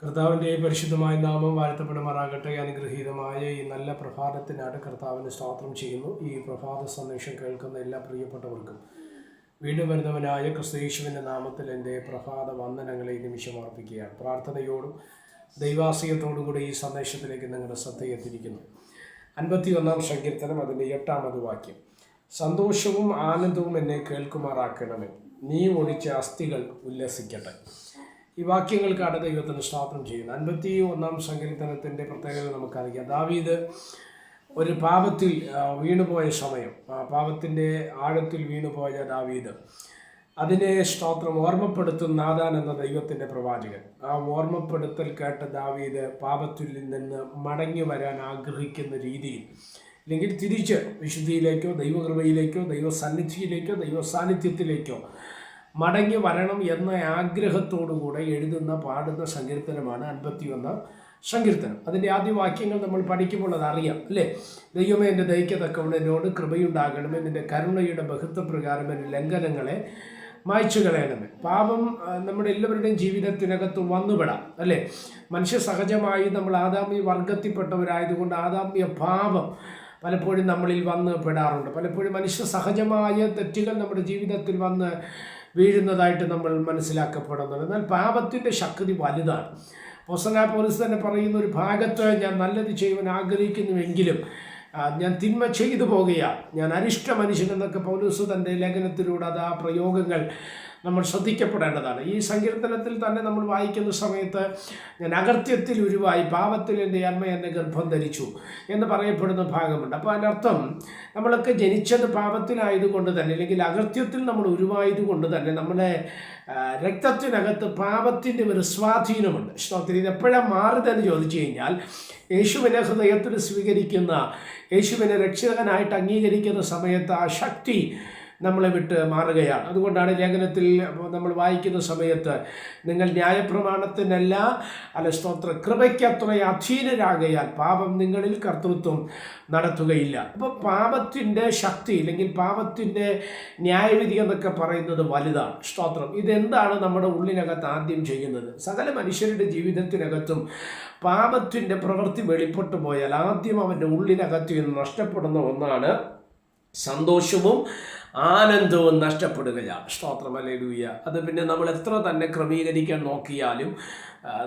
കർത്താവിൻ്റെ പരിശുദ്ധമായ നാമം വാഴ്ത്തപ്പെടുമാറാകട്ടെ. അനുഗ്രഹീതമായ ഈ നല്ല പ്രഭാതത്തിനാണ് കർത്താവിന് സ്തോത്രം ചെയ്യുന്നു. ഈ പ്രഭാത സന്ദേശം കേൾക്കുന്ന എല്ലാ പ്രിയപ്പെട്ടവർക്കും വീണ്ടും വരുന്നവനായ ക്രിസ്തുയേശുവിൻ്റെ നാമത്തിൽ എൻ്റെ പ്രഭാത വന്ദനങ്ങളെ ഈ നിമിഷം അർപ്പിക്കുകയാണ്. പ്രാർത്ഥനയോടും ദൈവാശ്രയത്തോടും കൂടി ഈ സന്ദേശത്തിലേക്ക് നിങ്ങളുടെ ശ്രദ്ധയെത്തിയിരിക്കുന്നു. 51-ാം സങ്കീർത്തനം അതിൻ്റെ 8-ാമത് വാക്യം. സന്തോഷവും ആനന്ദവും എന്നെ കേൾക്കുമാറാക്കണമേ, നീ ഒഴിച്ച അസ്ഥികൾ ഉല്ലസിക്കട്ടെ. ഈ വാക്യങ്ങൾക്കാണ് ദൈവത്തിന് സ്തോത്രം ചെയ്യുന്നത്. 51-ാം സങ്കീർത്തനത്തിൻ്റെ പ്രത്യേകത നമുക്കറിയാം. ദാവീദ് ഒരു പാപത്തിൽ വീണുപോയ സമയം, പാപത്തിൻ്റെ ആഴത്തിൽ വീണുപോയ ദാവീദ്, അതിനെ സ്തോത്രം ഓർമ്മപ്പെടുത്തുന്ന നാഥാൻ എന്ന ദൈവത്തിൻ്റെ പ്രവാചകൻ. ആ ഓർമ്മപ്പെടുത്തൽ കേട്ട ദാവീദ് പാപത്തിൽ നിന്ന് മടങ്ങി വരാൻ ആഗ്രഹിക്കുന്ന രീതിയിൽ, അല്ലെങ്കിൽ തിരിച്ച് വിശുദ്ധിയിലേക്കോ ദൈവകൃപയിലേക്കോ ദൈവസന്നിധിയിലേക്കോ ദൈവ സാന്നിധ്യത്തിലേക്കോ മടങ്ങി വരണം എന്ന ആഗ്രഹത്തോടുകൂടെ പാടുന്ന സങ്കീർത്തനമാണ് 51-ാം സങ്കീർത്തനം. അതിൻ്റെ ആദ്യ വാക്യങ്ങൾ നമ്മൾ പഠിക്കുമ്പോൾ അതറിയാം, അല്ലേ? ദൈവമേ, എൻ്റെ ദൈവത്തക്കവണ്ണം എന്നോട് കൃപയുണ്ടാകണമേ, നിൻ്റെ കരുണയുടെ ബഹുത്വപ്രകാരം എൻ്റെ ലംഘനങ്ങളെ മായ്ച്ചു കളയണമേ. പാപം നമ്മുടെ എല്ലാവരുടെയും ജീവിതത്തിനകത്ത് വന്നുപെടാം, അല്ലേ? മനുഷ്യ സഹജമായി നമ്മൾ ആദാമ്യ വർഗത്തിൽപ്പെട്ടവരായതുകൊണ്ട് ആദാമ്യ പാപം പലപ്പോഴും നമ്മളിൽ വന്ന് പെടാറുണ്ട്. പലപ്പോഴും മനുഷ്യ സഹജമായ തെറ്റുകൾ നമ്മുടെ ജീവിതത്തിൽ വന്ന് വീഴുന്നതായിട്ട് നമ്മൾ മനസ്സിലാക്കപ്പെടുന്നത്. എന്നാൽ പാപത്തിൻ്റെ ശക്തി വലുതാണ്. അപ്പോസ്തലനായ പൗലോസ് തന്നെ പറയുന്ന ഒരു ഭാഗത്ത്, ഞാൻ നല്ലത് ചെയ്യുവാൻ ആഗ്രഹിക്കുന്നുവെങ്കിലും ഞാൻ തിന്മ ചെയ്തു പോകുകയാണ്, ഞാൻ അരിഷ്ട മനുഷ്യൻ എന്നൊക്കെ പൗലോസ് തൻ്റെ ലേഖനത്തിലൂടെ ആ പ്രയോഗങ്ങൾ നമ്മൾ ശ്രദ്ധിക്കപ്പെടേണ്ടതാണ്. ഈ സങ്കീർത്തനത്തിൽ തന്നെ നമ്മൾ വായിക്കുന്ന സമയത്ത്, ഞാൻ അകൃത്യത്തിൽ ഉരുവായി, പാപത്തിൽ എൻ്റെ അമ്മ എന്നെ ഗർഭം ധരിച്ചു എന്ന് പറയപ്പെടുന്ന ഭാഗമുണ്ട്. അപ്പോൾ അതിൻ്റെ അർത്ഥം, നമ്മളൊക്കെ ജനിച്ചത് പാപത്തിലായതുകൊണ്ട് തന്നെ, അല്ലെങ്കിൽ അകൃത്യത്തിൽ നമ്മൾ ഉരുവായതുകൊണ്ട് തന്നെ നമ്മുടെ രക്തത്തിനകത്ത് പാപത്തിൻ്റെ ഒരു സ്വാധീനമുണ്ട്. സ്തോത്രം. ഇത് എപ്പോഴാണ് മാറുതെന്ന് ചോദിച്ചു കഴിഞ്ഞാൽ, യേശുവിനെ ഹൃദയത്തിൽ സ്വീകരിക്കുന്ന, യേശുവിനെ രക്ഷകനായിട്ട് അംഗീകരിക്കുന്ന സമയത്ത് ആ ശക്തി നമ്മളെ വിട്ട് മാറുകയാണ്. അതുകൊണ്ടാണ് ലേഖനത്തിൽ നമ്മൾ വായിക്കുന്ന സമയത്ത്, നിങ്ങൾ ന്യായപ്രമാണത്തിനല്ല സ്തോത്ര കൃപയ്ക്കത്ര അധീനരാകയാൽ പാപം നിങ്ങളിൽ കർത്തൃത്വം നടത്തുകയില്ല. അപ്പോൾ പാപത്തിൻ്റെ ശക്തി, അല്ലെങ്കിൽ പാപത്തിൻ്റെ ന്യായവിധി എന്നൊക്കെ പറയുന്നത് വലുതാണ്. സ്തോത്രം. ഇതെന്താണ് നമ്മുടെ ഉള്ളിനകത്ത് ആദ്യം ചെയ്യുന്നത്? സകല മനുഷ്യരുടെ ജീവിതത്തിനകത്തും പാപത്തിൻ്റെ പ്രവൃത്തി വെളിപ്പെട്ടു പോയാൽ ആദ്യം അവൻ്റെ ഉള്ളിനകത്ത് നിന്ന് നഷ്ടപ്പെടുന്ന ഒന്നാണ് സന്തോഷവും ആനന്ദവും നഷ്ടപ്പെടുകയാണ്. സ്തോത്രം. ഹല്ലേലൂയ. അത് പിന്നെ നമ്മൾ എത്ര തന്നെ ക്രമീകരിക്കാൻ നോക്കിയാലും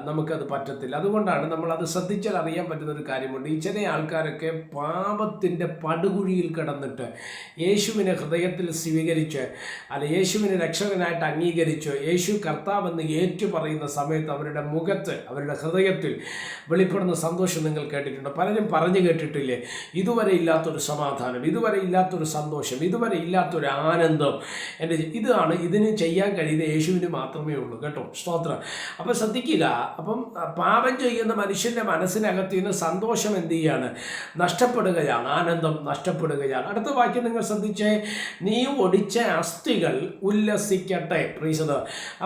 നമുക്കത് പറ്റത്തില്ല. അതുകൊണ്ടാണ് നമ്മളത് ശ്രദ്ധിച്ചാൽ അറിയാൻ പറ്റുന്നൊരു കാര്യമുണ്ട്. ഈ ചില ആൾക്കാരൊക്കെ പാപത്തിൻ്റെ പടുകുഴിയിൽ കിടന്നിട്ട് യേശുവിനെ ഹൃദയത്തിൽ സ്വീകരിച്ച്, യേശുവിനെ രക്ഷകനായിട്ട് അംഗീകരിച്ച്, യേശു കർത്താവെന്ന് ഏറ്റു പറയുന്ന സമയത്ത് അവരുടെ മുഖത്ത്, അവരുടെ ഹൃദയത്തിൽ വെളിപ്പെടുന്ന സന്തോഷം നിങ്ങൾ കേട്ടിട്ടുണ്ട്. പലരും പറഞ്ഞു കേട്ടിട്ടില്ലേ, ഇതുവരെ ഇല്ലാത്തൊരു സമാധാനം, ഇതുവരെ ഇല്ലാത്തൊരു സന്തോഷം, ഇതുവരെ ഇല്ലാത്തൊരു ആനന്ദം ഇതാണ്. ഇതിന് ചെയ്യാൻ കഴിയുന്ന യേശുവിന് മാത്രമേ ഉള്ളൂ, കേട്ടോ. സ്തോത്രം. അപ്പോൾ ശ്രദ്ധിക്കുക. അപ്പം പാപം ചെയ്യുന്ന മനുഷ്യൻ്റെ മനസ്സിനകത്ത് നിന്ന് സന്തോഷം എന്ത് ചെയ്യാണ്? നഷ്ടപ്പെടുകയാണ്, ആനന്ദം നഷ്ടപ്പെടുകയാണ്. അടുത്ത വാക്യം നിങ്ങൾ ശ്രദ്ധിച്ചേ, നീ ഒടിച്ച അസ്ഥികൾ ഉല്ലസിക്കട്ടെ. പ്രീസത്.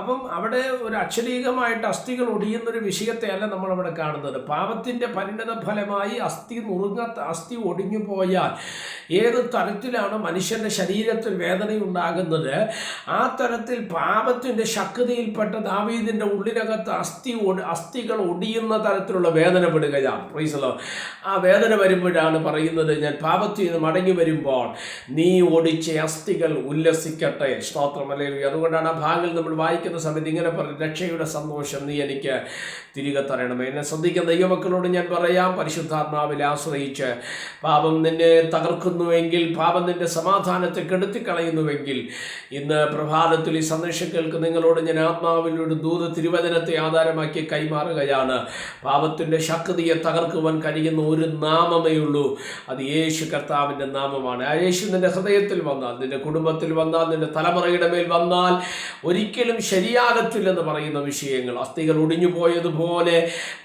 അപ്പം അവിടെ ഒരു അക്ഷരീകമായിട്ട് അസ്ഥികൾ ഒടിയുന്നൊരു വിഷയത്തെയല്ല നമ്മളവിടെ കാണുന്നത്. പാപത്തിൻ്റെ പരിണത ഫലമായി അസ്ഥി ഒടിഞ്ഞു പോയാൽ ഏത് തരത്തിലാണ് മനുഷ്യൻ്റെ ശരീരത്തിൽ വേദനയുണ്ടാകുന്നത്, ആ തരത്തിൽ പാപത്തിൻ്റെ ശക്തിയിൽപ്പെട്ട ദാവീദിൻ്റെ ഉള്ളിനകത്ത് അസ്ഥികൾ ഒടിയുന്ന തരത്തിലുള്ള വേദന പെടുകയാണ്. Praise the Lord. ആ വേദന വരുമ്പോഴാണ് പറയുന്നത്, ഞാൻ പാപത്തിൽ നിന്ന് മടങ്ങി വരുമ്പോൾ നീ ഒടിച്ച അസ്ഥികൾ ഉല്ലസിക്കട്ടെ. സ്തോത്രം. ഹല്ലേലൂയ. അതുകൊണ്ടാണ് ആ ഭാഗങ്ങൾ നമ്മൾ വായിക്കുന്ന സമയത്ത് ഇങ്ങനെ പറയും, രക്ഷയുടെ സന്തോഷം നീ എനിക്ക് തിരികെ തരണമേ. എന്നെ ശ്രദ്ധിക്കുന്ന ദൈവമക്കളോട് ഞാൻ പറയാം, പരിശുദ്ധാത്മാവിൽ ആശ്രയിച്ച് പാപം നിന്നെ തകർക്കുന്നുവെങ്കിൽ, പാപം നിന്റെ സമാധാനത്തെ കെടുത്തിക്കളയുന്നുവെങ്കിൽ, ഇന്ന് പ്രഭാതത്തിൽ ഈ സന്ദേശം കേൾക്കുന്ന നിങ്ങളോട് ഞാൻ ആത്മാവിലൂടെ ദൂത തിരുവചനത്തെ ആധാരമാക്കി കൈമാറുകയാണ്. പാപത്തിൻ്റെ ശക്തിയെ തകർക്കുവാൻ കഴിയുന്ന ഒരു നാമമേ ഉള്ളൂ, അത് യേശു കർത്താവിൻ്റെ നാമമാണ്. ആ യേശു നിന്റെ ഹൃദയത്തിൽ വന്നാൽ, നിന്റെ കുടുംബത്തിൽ വന്നാൽ, നിന്റെ തലമുറയുടെ മേൽ വന്നാൽ ഒരിക്കലും ശരിയാകത്തില്ലെന്ന് പറയുന്ന വിഷയങ്ങൾ, അസ്ഥികൾ ഒടിഞ്ഞു പോയതുപോലെ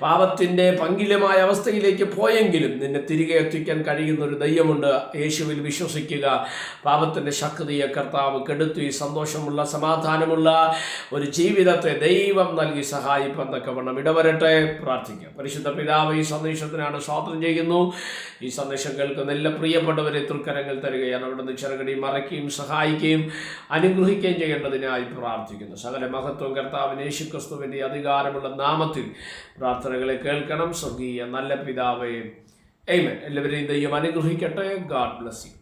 പാപത്തിൻ്റെ പങ്കിലമായ അവസ്ഥയിലേക്ക് പോയെങ്കിലും നിന്നെ തിരികെ എത്തിക്കാൻ കഴിയുന്ന ഒരു ദൈവമുണ്ട്. യേശുവിൽ വിശ്വസിക്കുക. പാപത്തിൻ്റെ ശക്തിയെ കർത്താവ് കെടുത്തി സന്തോഷമുള്ള സമാധാനമുള്ള ഒരു ജീവിതത്തെ ദൈവം നൽകി സഹായിപ്പെന്നൊക്കെ വണ്ണം ഇടവരട്ടെ. പ്രാർത്ഥിക്കാം. പരിശുദ്ധ പിതാവ്, ഈ സന്ദേശത്തിനാണ് സ്വാഗതം ചെയ്യുന്നു. ഈ സന്ദേശം കേൾക്കുന്ന എല്ലാ പ്രിയപ്പെട്ടവരെ തൃക്കരങ്ങൾ തരികയാണ്. അവിടുന്ന് ചെറുകടി മറയ്ക്കുകയും സഹായിക്കുകയും അനുഗ്രഹിക്കുകയും ചെയ്യേണ്ടതിനായി പ്രാർത്ഥിക്കുന്നു. സകല മഹത്വം കർത്താവിന് യേശുക്രിസ്തുവിൻ്റെ അധികാരമുള്ള നാമത്തിൽ പ്രാർത്ഥനകളെ കേൾക്കണം. സ്വർഗീയ നല്ല പിതാവേ, ആമേൻ. എല്ലാവരെയും ദൈവം അനുഗ്രഹിക്കട്ടെ. God bless you.